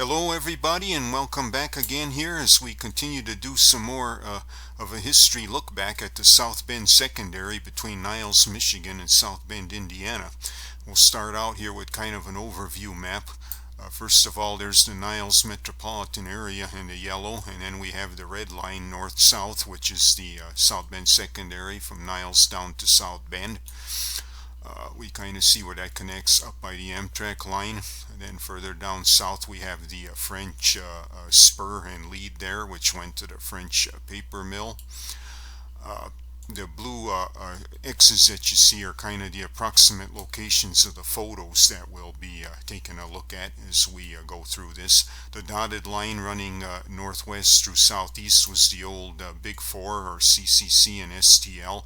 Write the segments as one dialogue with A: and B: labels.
A: Hello everybody, and welcome back again here as we continue to do some more of a history look back at the South Bend secondary between Niles, Michigan and South Bend, Indiana. We'll start out here with kind of an overview map. First of all, there's the Niles metropolitan area in the yellow, and then we have the red line north-south, which is the South Bend secondary from Niles down to South Bend. We kind of see where that connects up by the Amtrak line, and then further down south we have the French spur and lead there, which went to the French paper mill. The blue X's that you see are kind of the approximate locations of the photos that we'll be taking a look at as we go through this. The dotted line running northwest through southeast was the old Big Four, or CCC and STL.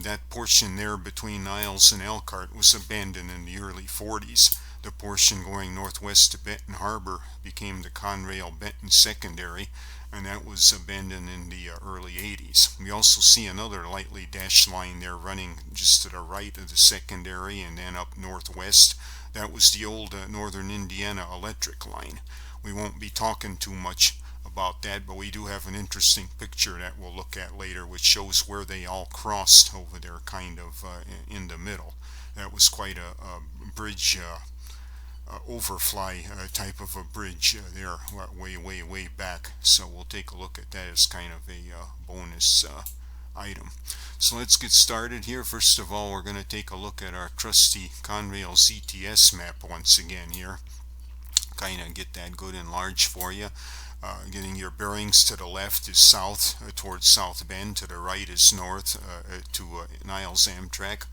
A: That portion there between Niles and Elkhart was abandoned in the early 40s. The portion going northwest to Benton Harbor became the Conrail Benton Secondary, and that was abandoned in the early 80s. We also see another lightly dashed line there running just to the right of the secondary and then up northwest. That was the old Northern Indiana electric line. We won't be talking too much about that, but we do have an interesting picture that we'll look at later, which shows where they all crossed over there, kind of in the middle. That was quite a bridge overfly type of a bridge there, way back. So we'll take a look at that as kind of a bonus item. So let's get started here. First of all, we're going to take a look at our trusty Conrail Cts map once again here. Kind of get that good and large for you. Getting your bearings, to the left is south towards South Bend, to the right is north to Niles Amtrak.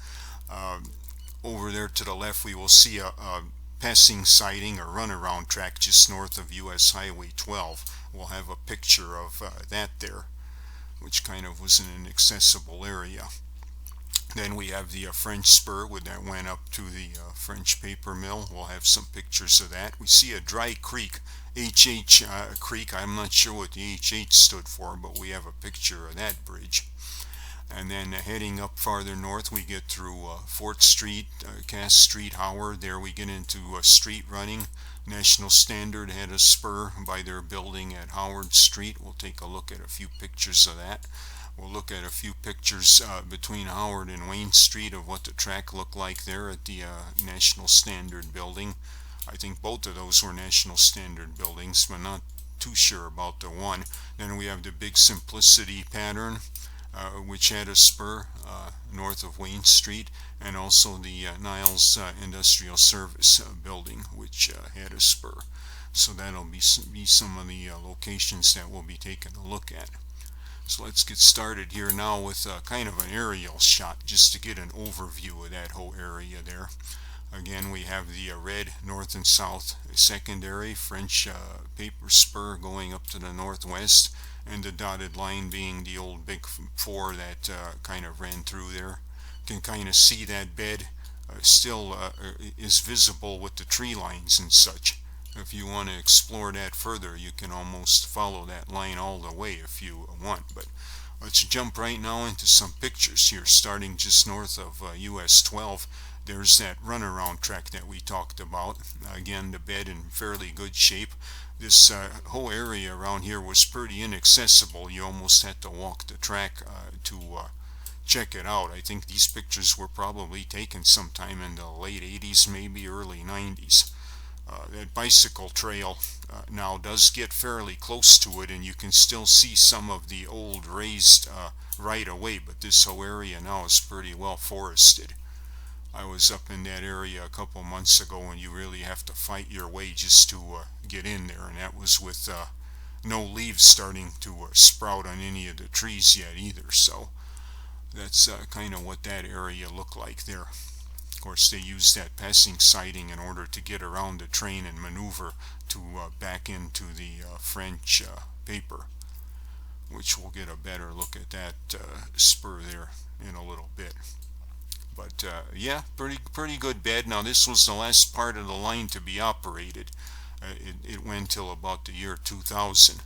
A: Over there to the left we will see a passing siding or runaround track just north of US Highway 12. We'll have a picture of that there, which kind of was in an accessible area. Then we have the French spur that went up to the French paper mill. We'll have some pictures of that. We see a dry creek, HH Creek. I'm not sure what the HH stood for, but we have a picture of that bridge. And then heading up farther north, we get through 4th Street, Cass Street, Howard. There we get into street running. National Standard had a spur by their building at Howard Street. We'll take a look at a few pictures of that. We'll look at a few pictures between Howard and Wayne Street of what the track looked like there at the National Standard building. I think both of those were National Standard buildings, but not too sure about the one. Then we have the Big Simplicity pattern, which had a spur north of Wayne Street, and also the Niles Industrial Service building, which had a spur. So that'll be some of the locations that we'll be taking a look at. So let's get started here now with kind of an aerial shot just to get an overview of that whole area there. Again, we have the red north and south secondary, French paper spur going up to the northwest, and the dotted line being the old Big Four that kind of ran through there. You can kind of see that bed still is visible with the tree lines and such. If you want to explore that further, you can almost follow that line all the way if you want. But let's jump right now into some pictures here, starting just north of US 12. There's that runaround track that we talked about. Again, the bed in fairly good shape. This whole area around here was pretty inaccessible. You almost had to walk the track to check it out. I think these pictures were probably taken sometime in the late 80s, maybe early 90s. That bicycle trail now does get fairly close to it, and you can still see some of the old raised right away, but this whole area now is pretty well forested. I was up in that area a couple months ago, and you really have to fight your way just to get in there, and that was with no leaves starting to sprout on any of the trees yet either. So that's kind of what that area looked like there. Of course, they used that passing siding in order to get around the train and maneuver to back into the French paper, which we'll get a better look at that spur there in a little bit. But yeah, pretty good bed. Now this was the last part of the line to be operated. It went till about the year 2000.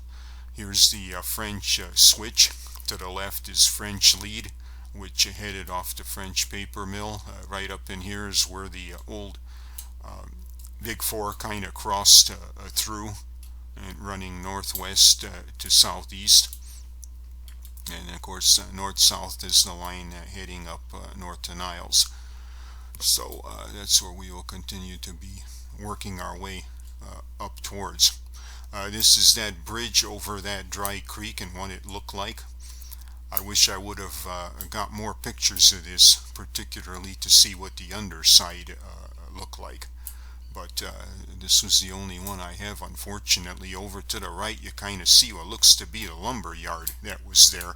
A: Here's the French switch. To the left is French lead, which headed off the French paper mill. Right up in here is where the old Big 4 kind of crossed through and running northwest to southeast. And of course, north-south is the line heading up north to Niles. So that's where we will continue to be working our way up towards. This is that bridge over that dry creek and what it looked like. I wish I would have got more pictures of this, particularly to see what the underside looked like. But this was the only one I have, unfortunately. Over to the right you kind of see what looks to be the lumber yard that was there.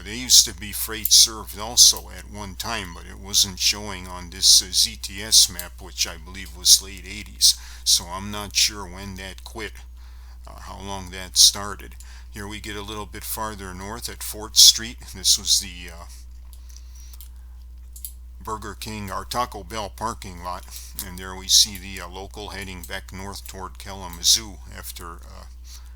A: They used to be freight served also at one time, but it wasn't showing on this ZTS map, which I believe was late 80s. So I'm not sure when that quit, how long that started. Here we get a little bit farther north at 4th Street. This was the Burger King or Taco Bell parking lot, and there we see the local heading back north toward Kalamazoo after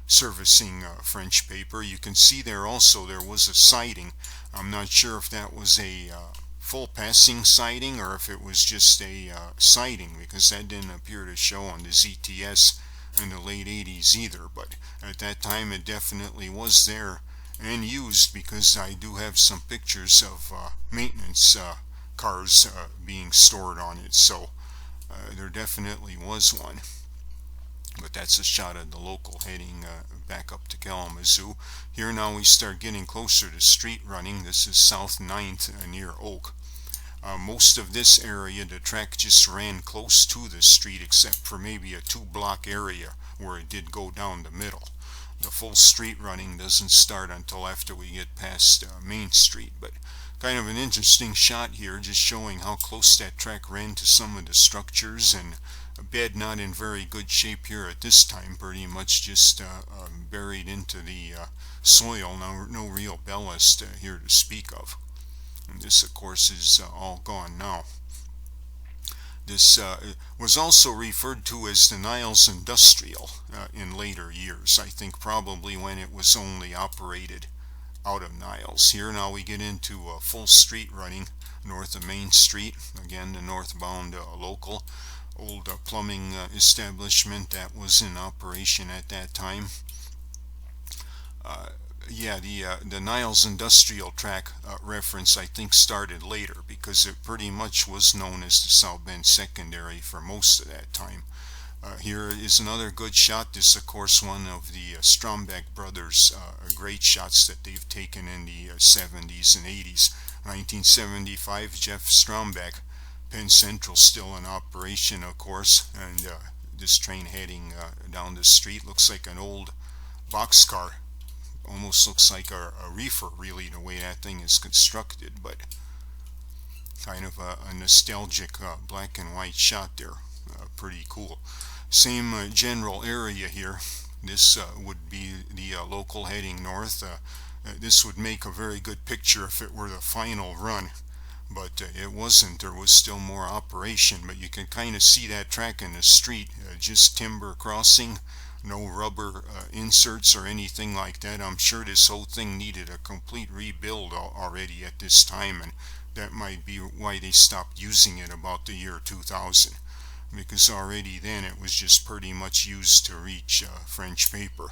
A: servicing French paper. You can see there also there was a siding. I'm not sure if that was a full passing siding or if it was just a siding, because that didn't appear to show on the ZTS in the late 80s either, but at that time it definitely was there and used, because I do have some pictures of maintenance cars being stored on it. So there definitely was one. But that's a shot of the local heading back up to Kalamazoo. Here now we start getting closer to street running. This is South 9th near Oak. Most of this area the track just ran close to the street, except for maybe a 2-block area where it did go down the middle. The full street running doesn't start until after we get past Main Street, but kind of an interesting shot here, just showing how close that track ran to some of the structures, and a bed not in very good shape here at this time, pretty much just buried into the soil. No real ballast here to speak of. And this of course is all gone now. This was also referred to as the Niles Industrial in later years. I think probably when it was only operated out of Niles. Here now we get into full street running north of Main Street. Again, the northbound local. Old plumbing establishment that was in operation at that time. Yeah, the Niles Industrial track reference I think started later, because it pretty much was known as the South Bend Secondary for most of that time. Here is another good shot. This of course one of the Strombeck brothers great shots that they've taken in the 70s and 80s. 1975, Jeff Strombeck. Penn Central still in operation of course, and this train heading down the street looks like an old boxcar. Almost looks like a reefer really, the way that thing is constructed, but kind of a nostalgic black and white shot there. Pretty cool. Same general area here. This would be the local heading north. This would make a very good picture if it were the final run, but it wasn't. There was still more operation, but you can kind of see that track in the street, just timber crossing, no rubber inserts or anything like that. I'm sure this whole thing needed a complete rebuild already at this time, and that might be why they stopped using it about the year 2000, because already then it was just pretty much used to reach French paper.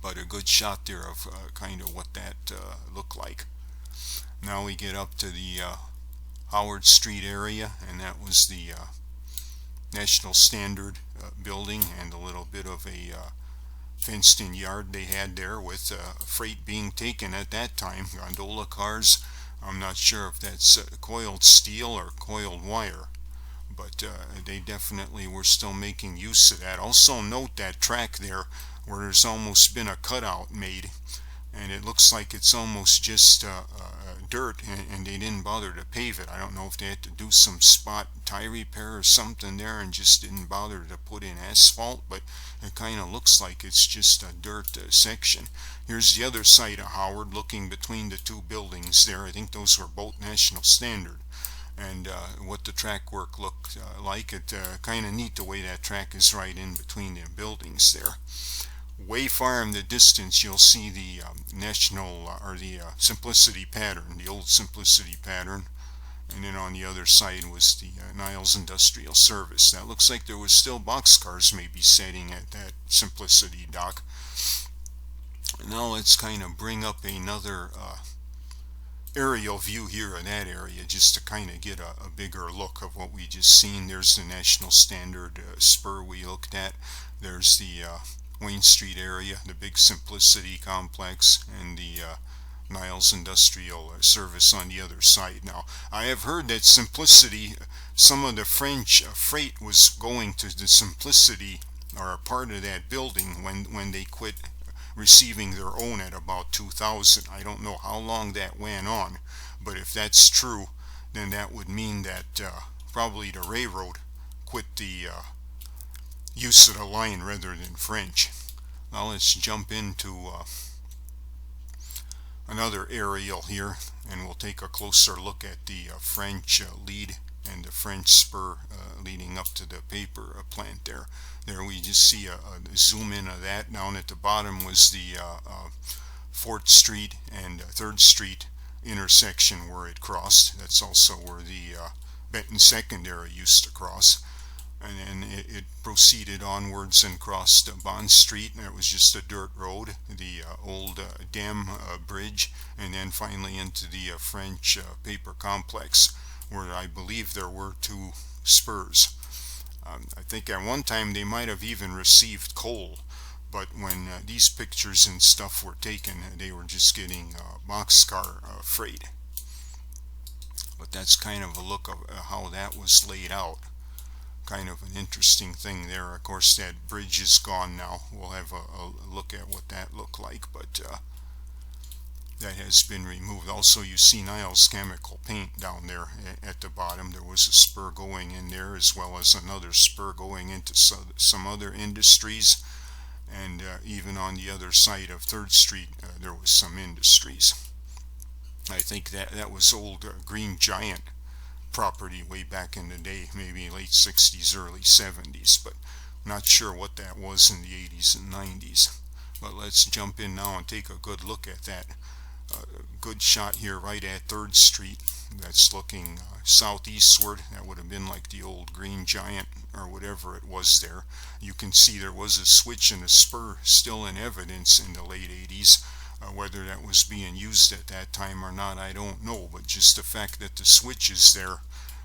A: But a good shot there of kind of what that looked like. Now we get up to the Howard Street area, and that was the National Standard building, and a little bit of a fenced in yard they had there with freight being taken at that time, gondola cars. I'm not sure if that's coiled steel or coiled wire, but they definitely were still making use of that. Also note that track there where there's almost been a cutout made, and it looks like it's almost just dirt, and they didn't bother to pave it. I don't know if they had to do some spot tie repair or something there and just didn't bother to put in asphalt, but it kind of looks like it's just a dirt section. Here's the other side of Howard, looking between the two buildings there. I think those were both National Standard. And what the track work looked like, it kind of neat the way that track is right in between the buildings there. Way far in the distance you'll see the National or the Simplicity pattern, the old Simplicity pattern, and then on the other side was the Niles Industrial Service. That looks like there was still boxcars maybe setting at that Simplicity dock. Now let's kind of bring up another aerial view here in that area just to kind of get a bigger look of what we just seen. There's the National Standard spur we looked at. There's the Wayne Street area, the big Simplicity complex, and the Niles Industrial Service on the other side. Now, I have heard that Simplicity, some of the French freight was going to the Simplicity, or a part of that building, when they quit receiving their own at about 2000. I don't know how long that went on, but if that's true, then that would mean that probably the railroad quit the use of the line rather than French. Now let's jump into another aerial here, and we'll take a closer look at the French lead and the French spur leading up to the paper plant there. There we just see a zoom in of that. Down at the bottom was the 4th Street and 3rd Street intersection where it crossed. That's also where the Benton Secondary used to cross. And then it proceeded onwards and crossed Bond Street, and it was just a dirt road, the old dam bridge, and then finally into the French paper complex, where I believe there were 2 spurs. I think at one time they might have even received coal, but when these pictures and stuff were taken, they were just getting boxcar freight. But that's kind of a look of how that was laid out. Kind of an interesting thing there. Of course, that bridge is gone now. We'll have a look at what that looked like, but that has been removed. Also, you see Niles Chemical Paint down there at the bottom. There was a spur going in there, as well as another spur going into some other industries, and even on the other side of 3rd Street there was some industries. I think that was old Green Giant property way back in the day, maybe late 60s, early 70s, but not sure what that was in the 80s and 90s. But let's jump in now and take a good look at that. Good shot here right at 3rd Street. That's looking southeastward. That would have been like the old Green Giant or whatever it was there. You can see there was a switch and a spur still in evidence in the late 80s. Whether that was being used at that time or not, I don't know, but just the fact that the switch is there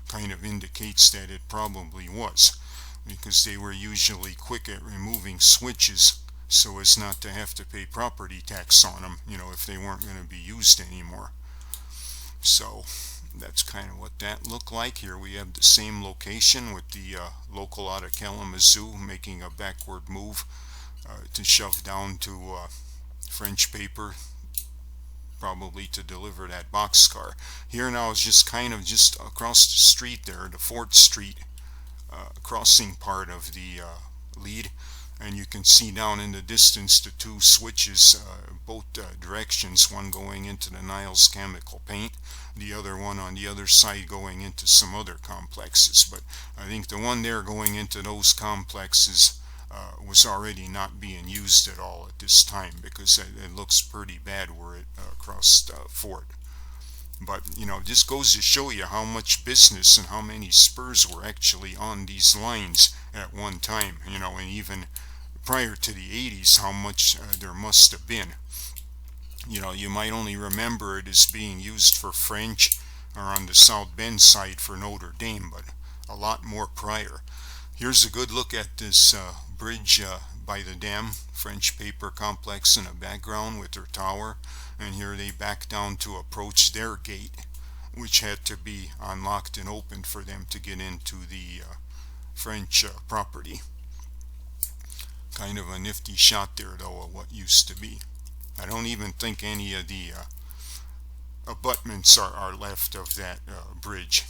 A: kind of indicates that it probably was, because they were usually quick at removing switches so as not to have to pay property tax on them, you know, if they weren't going to be used anymore. So that's kind of what that looked like. Here we have the same location with the local out of Kalamazoo making a backward move to shove down to French paper, probably to deliver that boxcar. Here now is just kind of just across the street there, the 4th Street crossing part of the lead, and you can see down in the distance the 2 switches, both directions, one going into the Niles Chemical Paint, the other one on the other side going into some other complexes. But I think the one there going into those complexes was already not being used at all at this time, because it looks pretty bad where it crossed Fort. But you know, this goes to show you how much business and how many spurs were actually on these lines at one time, you know, and even prior to the 80s, how much there must have been. You know, you might only remember it as being used for French or on the South Bend side for Notre Dame, but a lot more prior. Here's a good look at this bridge by the dam, French paper complex in the background with their tower, and here they back down to approach their gate, which had to be unlocked and opened for them to get into the French property. Kind of a nifty shot there though of what used to be. I don't even think any of the abutments are left of that bridge.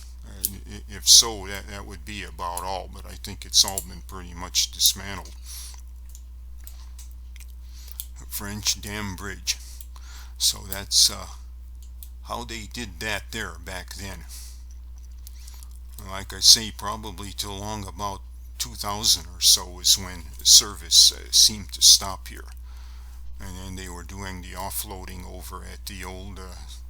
A: If so, that would be about all, but I think it's all been pretty much dismantled. French Dam Bridge. So that's how they did that there back then. Like I say, probably till long about 2000 or so is when the service seemed to stop here. and then they were doing the offloading over at the old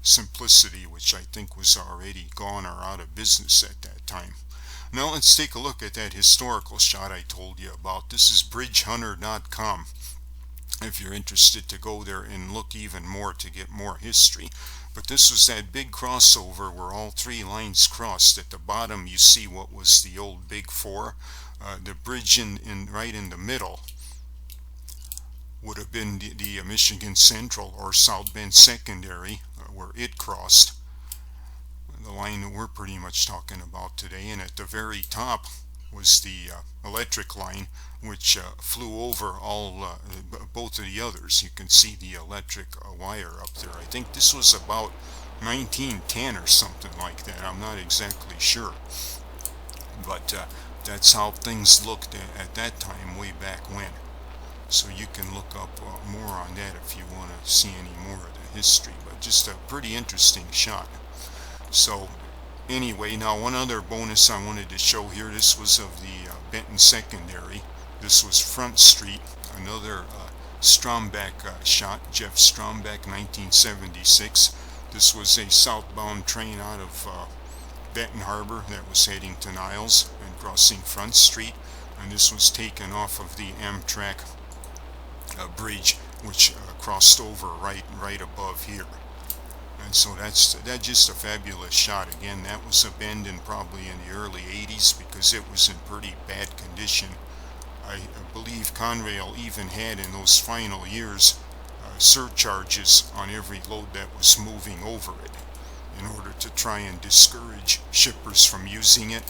A: Simplicity, which I think was already gone or out of business at that time. Now let's take a look at that historical shot I told you about. This is bridgehunter.com if you're interested to go there and look even more to get more history. But this was that big crossover where all three lines crossed. At the bottom you see what was the old Big Four. The bridge right in the middle would have been the Michigan Central or South Bend Secondary, where it crossed, the line that we're pretty much talking about today. And at the very top was the electric line, which flew over both of the others. You can see the electric wire up there. I think this was about 1910 or something like that. I'm not exactly sure, but that's how things looked at that time, way back when. So you can look up more on that if you want to see any more of the history, but just a pretty interesting shot. So anyway, now one other bonus I wanted to show here, this was of the Benton Secondary. This was Front Street, another Strombeck shot, Jeff Strombeck, 1976. This was a southbound train out of Benton Harbor that was heading to Niles and crossing Front Street, and this was taken off of the Amtrak bridge, which crossed over right above here. And so that's just a fabulous shot. Again, that was abandoned probably in the early 80s because it was in pretty bad condition. I believe Conrail even had in those final years surcharges on every load that was moving over it in order to try and discourage shippers from using it,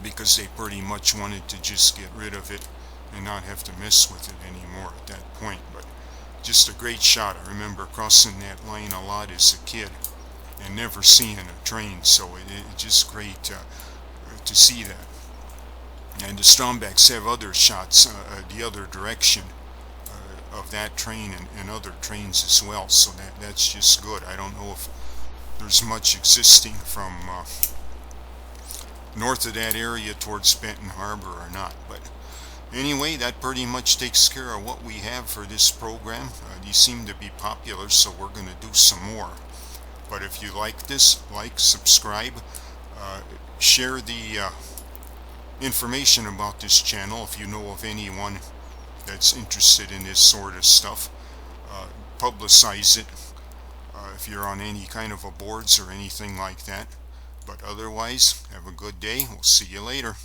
A: because they pretty much wanted to just get rid of it and not have to mess with it anymore at that point. But just a great shot. I remember crossing that line a lot as a kid and never seeing a train, so it's just great to see that. And the Strombecks have other shots the other direction of that train and other trains as well, so that's just good. I don't know if there's much existing from north of that area towards Benton Harbor or not, but anyway, that pretty much takes care of what we have for this program. These seem to be popular, so we're going to do some more. But if you like this, subscribe, share the information about this channel if you know of anyone that's interested in this sort of stuff. Publicize it if you're on any kind of a boards or anything like that. But otherwise, have a good day. We'll see you later.